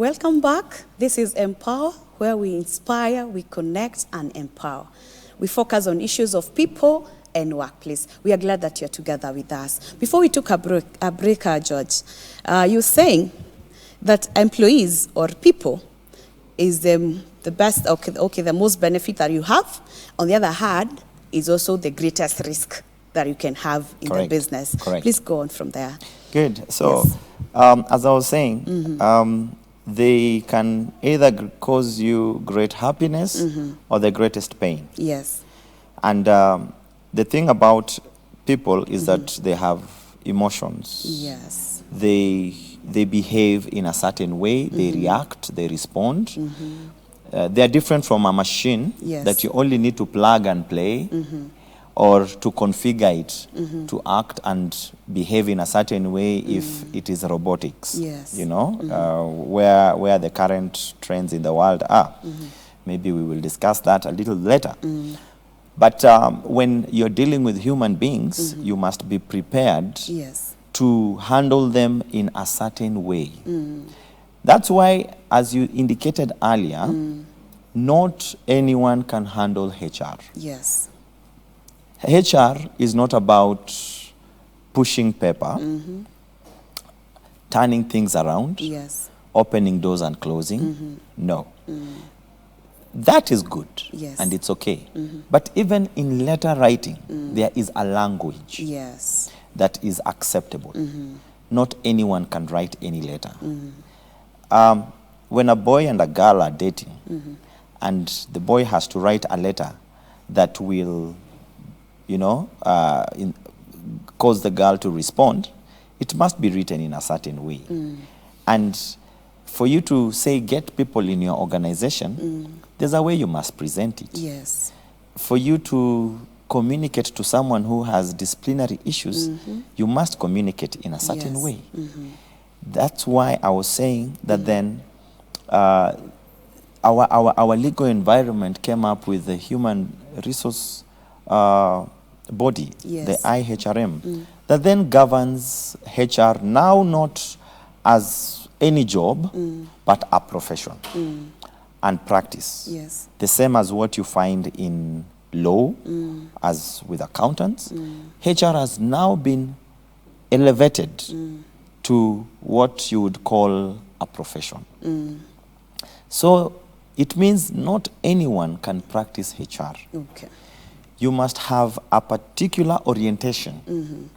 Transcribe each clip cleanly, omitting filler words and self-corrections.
Welcome back. This is Empower, where we inspire, we connect, and empower. We focus on issues of people and workplace. We are glad that you're together with us. Before we took a break, George, you're saying that employees or people is the best, the most benefit that you have. On the other hand, is also the greatest risk that you can have in the business. Correct. Please go on from there. Good. So, Yes. as I was saying, they can either cause you great happiness or the greatest pain. Yes. And the thing about people is that they have emotions. Yes. They behave in a certain way. They react. They respond. They are different from a machine that you only need to plug and play. Or to configure it to act and behave in a certain way if it is robotics. Yes. You know, where the current trends in the world are. Maybe we will discuss that a little later. But when you're dealing with human beings, you must be prepared to handle them in a certain way. That's why, as you indicated earlier, not anyone can handle HR. Yes. HR is not about pushing paper, turning things around, opening doors and closing. No. That is good, and it's okay. But even in letter writing, there is a language that is acceptable. Not anyone can write any letter. When a boy and a girl are dating, and the boy has to write a letter that will cause the girl to respond, it must be written in a certain way. And for you to say get people in your organization, there's a way you must present it. Yes. For you to communicate to someone who has disciplinary issues, you must communicate in a certain way. That's why I was saying that then our legal environment came up with the human resource body, the IHRM, that then governs HR now not as any job, but a profession and practice. Yes. The same as what you find in law, as with accountants. HR has now been elevated to what you would call a profession. So it means not anyone can practice HR. Okay. You must have a particular orientation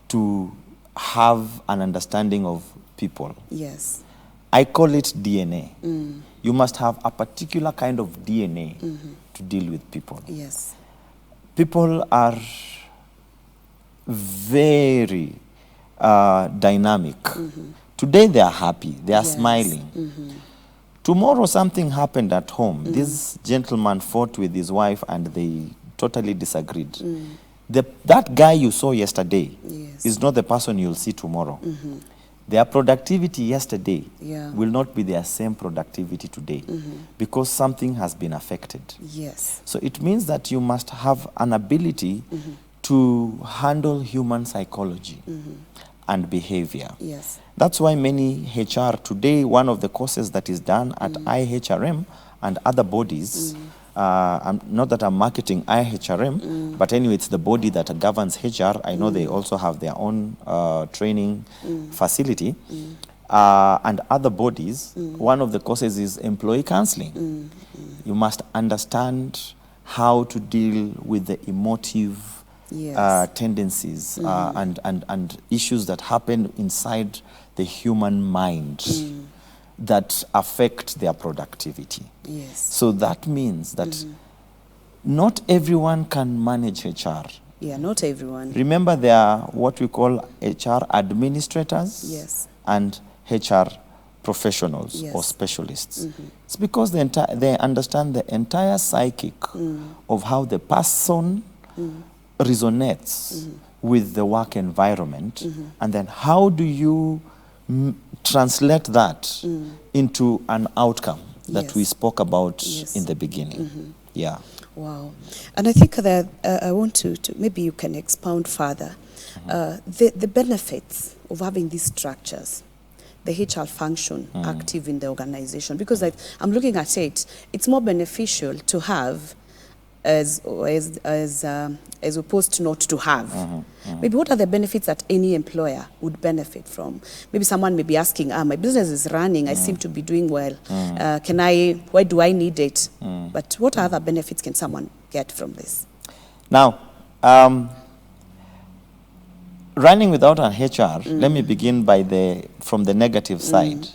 to have an understanding of people. Yes. I call it DNA. You must have a particular kind of DNA to deal with people. Yes. People are very dynamic. Today they are happy, they are smiling. Tomorrow something happened at home. This gentleman fought with his wife and they totally disagreed. That guy you saw yesterday is not the person you'll see tomorrow. Their productivity yesterday will not be their same productivity today because something has been affected. Yes. So it means that you must have an ability to handle human psychology and behavior. Yes. That's why many HR today, one of the courses that is done at IHRM and other bodies, not that I'm marketing IHRM, but anyway, it's the body that governs HR. I know they also have their own training facility. And other bodies, one of the courses is employee counseling. You must understand how to deal with the emotive tendencies and issues that happen inside the human mind that affect their productivity. Yes. So that means that not everyone can manage HR. Yeah, not everyone. Remember, there are what we call HR administrators and HR professionals or specialists. It's because they understand the entire psychic of how the person resonates with the work environment, and then how do you translate that into an outcome that we spoke about in the beginning. Yeah. Wow. And I think that I want to maybe you can expound further the benefits of having these structures, the HR function active in the organization? Because I'm looking at it, it's more beneficial to have as opposed to not to have. Maybe what are the benefits that any employer would benefit from? Maybe someone may be asking, my business is running, I seem to be doing well. Why do I need it? But what other benefits can someone get from this? Now, running without an HR, let me begin from the negative side,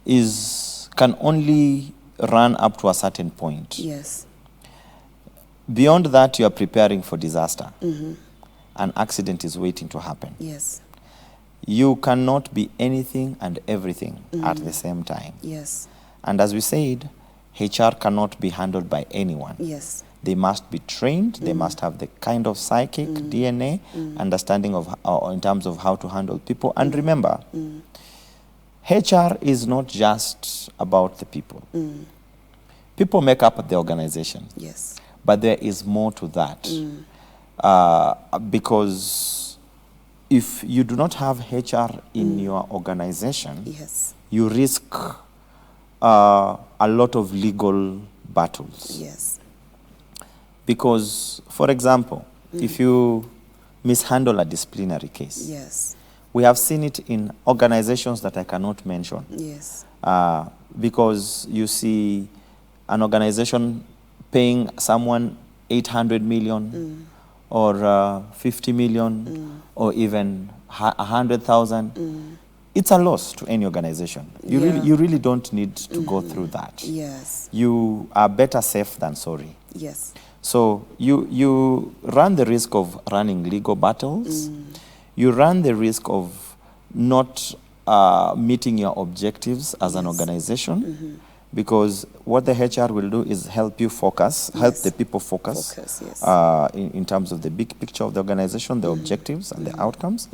can only run up to a certain point. Yes. Beyond that, you are preparing for disaster. An accident is waiting to happen. Yes. You cannot be anything and everything at the same time. Yes. And as we said, HR cannot be handled by anyone. Yes. They must be trained. They must have the kind of psychic DNA, understanding of in terms of how to handle people. And remember, HR is not just about the people. People make up the organization. Yes. But there is more to that. Because if you do not have HR in your organization, yes, you risk a lot of legal battles. Yes. Because, for example, if you mishandle a disciplinary case, yes, we have seen it in organizations that I cannot mention. Yes. Because you see an organization paying someone 800 million or 50 million or even 100,000. It's a loss to any organization. You really don't need to go through that. Yes. You are better safe than sorry. Yes. So you run the risk of running legal battles. You run the risk of not meeting your objectives as an organization. Because what the HR will do is help you focus, help the people focus, yes. In terms of the big picture of the organization, the objectives and the outcomes.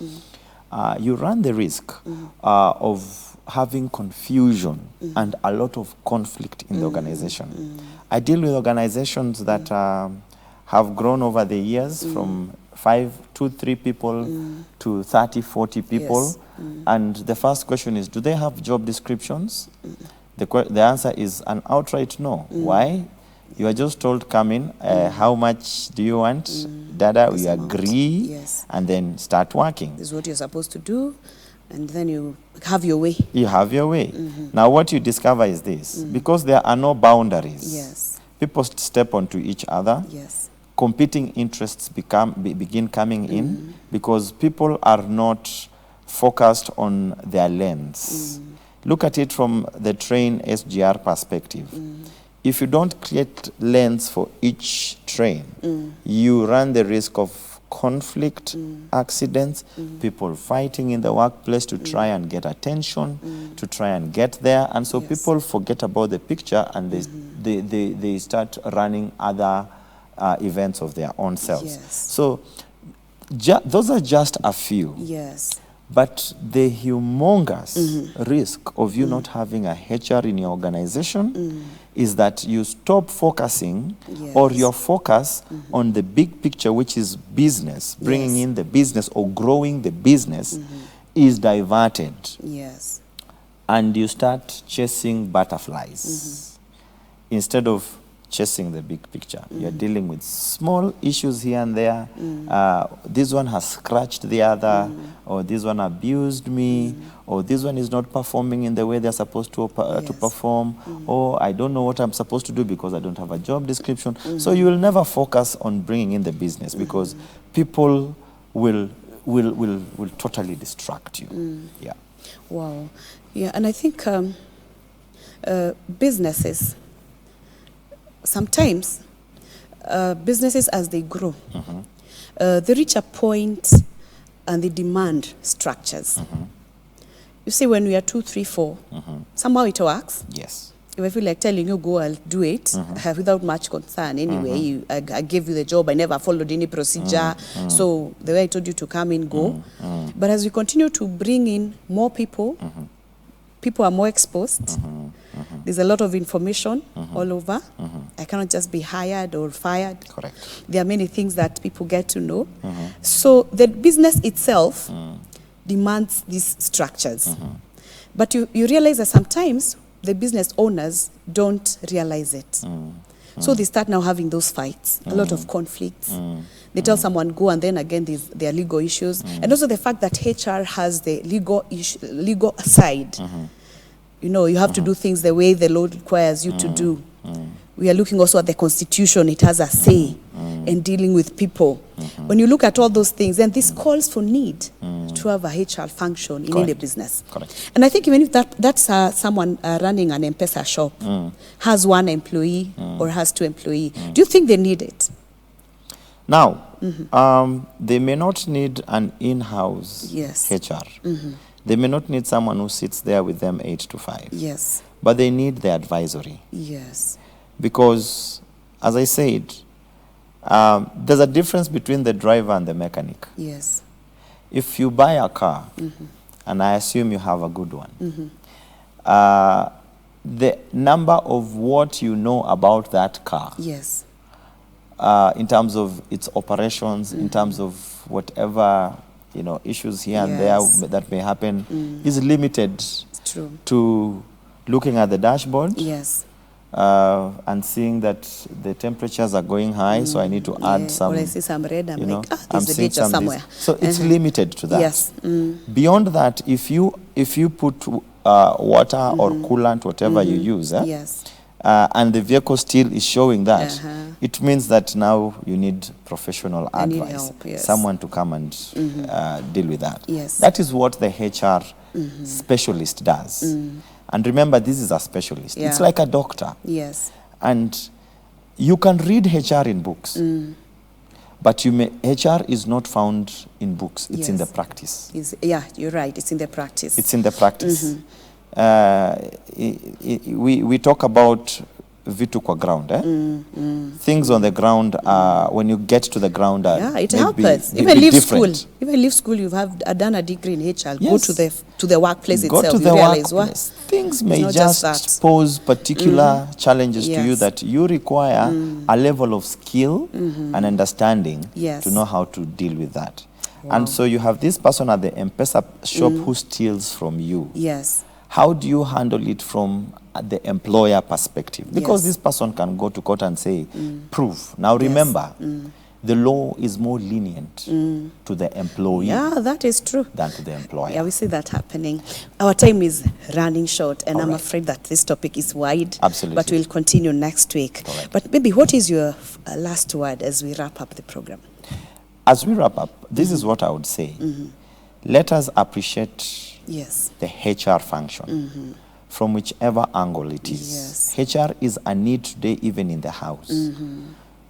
You run the risk of having confusion and a lot of conflict in the organization. I deal with organizations that have grown over the years from 5 to 3 people to 30, 40 people. Yes. And the first question is, do they have job descriptions? The answer is an outright no. Why? You are just told, come in, how much do you want? Dada, we agree, yes. and then start working. This is what you're supposed to do, and then you have your way. You have your way. Now what you discover is this, because there are no boundaries, Yes. people step onto each other, Yes. competing interests begin coming in, because people are not focused on their lens. Look at it from the train SGR perspective. If you don't create lanes for each train, you run the risk of conflict, accidents, people fighting in the workplace to try and get attention, to try and get there. And so people forget about the picture and they start running other events of their own selves. Yes. So those are just a few. Yes. But the humongous risk of you not having a HR in your organization is that you stop focusing or your focus on the big picture, which is business, bringing in the business or growing the business is diverted. Yes. And you start chasing butterflies instead of chasing the big picture. You're dealing with small issues here and there. This one has scratched the other, or this one abused me, or this one is not performing in the way they're supposed to perform, or I don't know what I'm supposed to do because I don't have a job description. So you will never focus on bringing in the business because people will totally distract you. Yeah. Wow. Yeah, and I think businesses, sometimes businesses as they grow, they reach a point and they demand structures. You see, when we are 2, 3, 4, somehow it works. Yes. If I feel like telling you, go, I'll do it without much concern. Anyway, I gave you the job. I never followed any procedure. So the way I told you to come in, go. But as we continue to bring in more people, people are more exposed. There's a lot of information all over. I cannot just be hired or fired. Correct. There are many things that people get to know. So the business itself demands these structures. But you realize that sometimes the business owners don't realize it. So they start now having those fights, a lot of conflicts. They tell someone go, and then again there are legal issues. And also the fact that HR has the legal side. You know, you have to do things the way the law requires you to do. We are looking also at the Constitution. It has a say in dealing with people. When you look at all those things, then this calls for need to have a HR function in any business. Correct. And I think even if that's someone running an M-Pesa shop, has one employee or has two employees, do you think they need it? Now, they may not need an in-house HR. They may not need someone who sits there with them 8 to 5. Yes. But they need the advisory. Yes. Because, as I said, there's a difference between the driver and the mechanic. Yes. If you buy a car, and I assume you have a good one, the number of what you know about that car, yes, in terms of its operations, in terms of whatever, you know, issues here and there that may happen, is limited to looking at the dashboard. Yes. And seeing that the temperatures are going high, so I need to add some. Or I see some red, I'm like, I'm there's a seeing danger somewhere. So it's limited to that. Yes. Beyond that, if you put water or coolant, whatever you use, yes, and the vehicle still is showing that, it means that now you need professional advice, help, yes, someone to come and deal with that. Yes. That is what the HR specialist does. And remember, this is a specialist. It's like a doctor. Yes. And you can read HR in books, but HR is not found in books. It's in the practice. Yeah, you're right. It's in the practice. It's in the practice. We talk about vitu kwa ground. Things on the ground, when you get to the ground, it happens. Even leave school, you have done a degree in HR. Yes. Go to the workplace itself. Go to the workplace. Things may just pose particular challenges to you that you require a level of skill and understanding to know how to deal with that. Wow. And so you have this person at the M-Pesa shop who steals from you. Yes. How do you handle it from the employer perspective? Because this person can go to court and say, prove. Now remember, the law is more lenient to the employee. Yeah, that is true. Than to the employer. Yeah, we see that happening. Our time is running short, and I'm afraid that this topic is wide. Absolutely. But we'll continue next week. But maybe what is your last word as we wrap up the program? As we wrap up, this is what I would say. Let us appreciate the HR function from whichever angle it is. Yes. HR is a need today even in the house.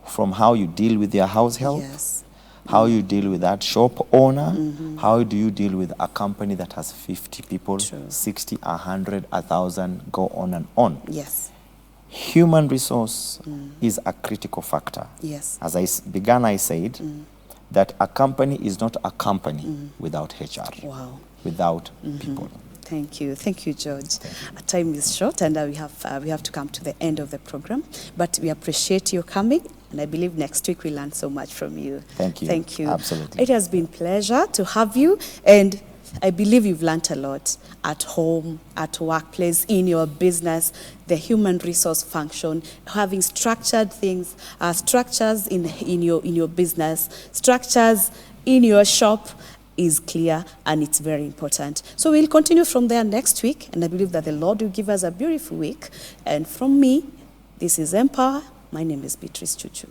From how you deal with your house help, how you deal with that shop owner, how do you deal with a company that has 50 people, 60, 100, 1,000, go on and on. Yes. Human resource is a critical factor. Yes. As I began, I said that a company is not a company without HR. Wow. Without people. Thank you, George. Our time is short, and we have to come to the end of the program. But we appreciate you coming, and I believe next week we learn so much from you. Thank you. Thank you. Absolutely. It has been a pleasure to have you, and I believe you've learned a lot at home, at workplace, in your business, the human resource function, having structured things, structures in your business, structures in your shop is clear, and it's very important. So we'll continue from there next week, and I believe that the Lord will give us a beautiful week. And from me, this is Empower. My name is Beatrice Chuchu.